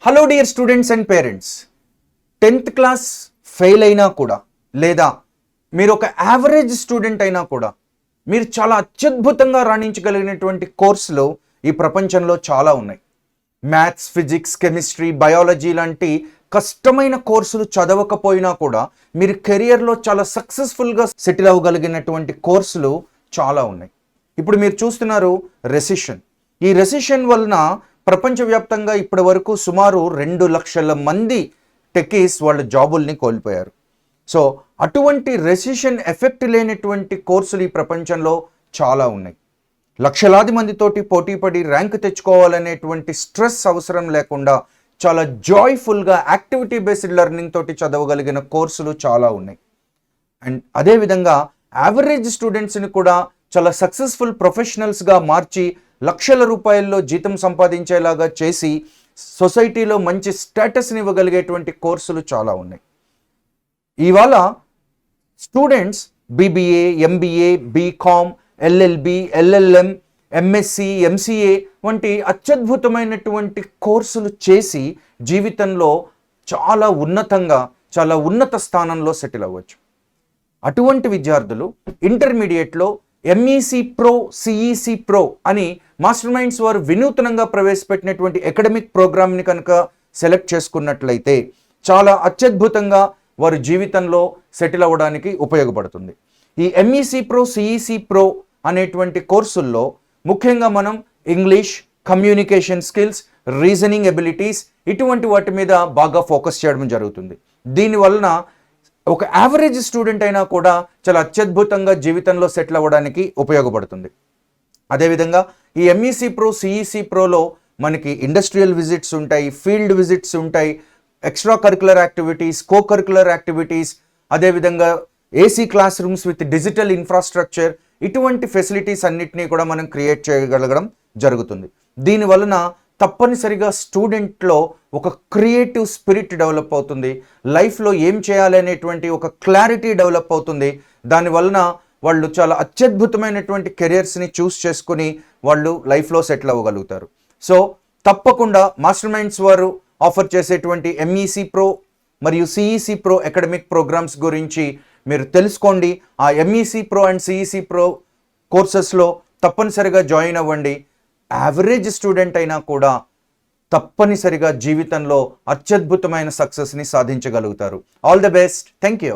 Hello dear students and parents, 10th class fail అయినా కూడా లేదా మీరు ఒక యావరేజ్ స్టూడెంట్ అయినా కూడా మీరు చాలా అత్యద్భుతంగా రాణించగలిగినటువంటి కోర్సులు ఈ ప్రపంచంలో చాలా ఉన్నాయి. మ్యాథ్స్, ఫిజిక్స్, కెమిస్ట్రీ, బయాలజీ లాంటి కష్టమైన కోర్సులు చదవకపోయినా కూడా మీరు కెరియర్లో చాలా సక్సెస్ఫుల్గా సెటిల్ అవ్వగలిగినటువంటి కోర్సులు చాలా ఉన్నాయి. ఇప్పుడు మీరు చూస్తున్నారు రెసిషన్. ఈ రెసిషన్ వలన ప్రపంచవ్యాప్తంగా ఇప్పటి వరకు సుమారు 2 లక్షల మంది టెకీస్ వాళ్ళ జాబుల్ని కోల్పోయారు. సో అటువంటి రెసిషన్ ఎఫెక్ట్ లేనటువంటి కోర్సులు ఈ ప్రపంచంలో చాలా ఉన్నాయి. లక్షలాది మందితోటి పోటీపడి ర్యాంక్ తెచ్చుకోవాలనేటువంటి స్ట్రెస్ అవసరం లేకుండా చాలా జాయ్ఫుల్గా యాక్టివిటీ బేస్డ్ లెర్నింగ్ తోటి చదవగలిగిన కోర్సులు చాలా ఉన్నాయి. అండ్ అదేవిధంగా యావరేజ్ స్టూడెంట్స్ని కూడా చాలా సక్సెస్ఫుల్ ప్రొఫెషనల్స్గా మార్చి లక్షల రూపాయల్లో జీతం సంపాదించేలాగా చేసి సొసైటీలో మంచి స్టేటస్ని ఇవ్వగలిగేటువంటి కోర్సులు చాలా ఉన్నాయి. ఇవాళ students BBA, MBA, BCom, LLB, LLM, MSc, MCA వంటి అత్యద్భుతమైనటువంటి కోర్సులు చేసి జీవితంలో చాలా ఉన్నతంగా, చాలా ఉన్నత స్థానంలో సెటిల్ అవ్వచ్చు. అటువంటి విద్యార్థులు ఇంటర్మీడియట్లో ఎంఈసి ప్రో, సిఈసి ప్రో అని మాస్టర్ మైండ్స్ వారు వినూతనంగా ప్రవేశపెట్టినటువంటి అకాడమిక్ ప్రోగ్రామ్ని కనుక సెలెక్ట్ చేసుకున్నట్లయితే చాలా అత్యద్భుతంగా వారి జీవితంలో సెటిల్ అవ్వడానికి ఉపయోగపడుతుంది. ఈ ఎంఈసి ప్రో, సిఈసి ప్రో అనేటువంటి కోర్సుల్లో ముఖ్యంగా మనం English, communication skills, reasoning abilities ఇటువంటి వాటి మీద బాగా ఫోకస్ చేయడం జరుగుతుంది. దీనివలన ఒక యావరేజ్ స్టూడెంట్ అయినా కూడా చాలా అత్యద్భుతంగా జీవితంలో సెటిల్ అవ్వడానికి ఉపయోగపడుతుంది. అదేవిధంగా ఈ ఎంఈసి ప్రో, సిఈసి ప్రోలో మనకి ఇండస్ట్రియల్ విజిట్స్ ఉంటాయి, ఫీల్డ్ విజిట్స్ ఉంటాయి, extra curricular activities, co curricular activities, అదేవిధంగా AC class rooms with digital infrastructure ఇటువంటి ఫెసిలిటీస్ అన్నిటినీ కూడా మనం క్రియేట్ చేయగలగడం జరుగుతుంది. దీనివలన తప్పనిసరిగా స్టూడెంట్లో ఒక క్రియేటివ్ స్పిరిట్ డెవలప్ అవుతుంది. లైఫ్లో ఏం చేయాలి అనేటువంటి ఒక క్లారిటీ డెవలప్ అవుతుంది. దానివలన వాళ్ళు చాలా అత్యద్భుతమైనటువంటి కెరియర్స్ని చూస్ చేసుకుని వాళ్ళు లైఫ్లో సెటిల్ అవ్వగలుగుతారు. సో తప్పకుండా మాస్టర్ మైండ్స్ వారు ఆఫర్ చేసేటువంటి ఎంఈసి ప్రో మరియు సిఈసి ప్రో అకాడమిక్ ప్రోగ్రామ్స్ గురించి మీరు తెలుసుకోండి. ఆ MEC pro and CEC pro కోర్సెస్లో తప్పనిసరిగా జాయిన్ అవ్వండి. యావరేజ్ స్టూడెంట్ అయినా కూడా తప్పనిసరిగా జీవితంలో అత్యద్భుతమైన సక్సెస్ని సాధించగలుగుతారు. All the best. Thank you.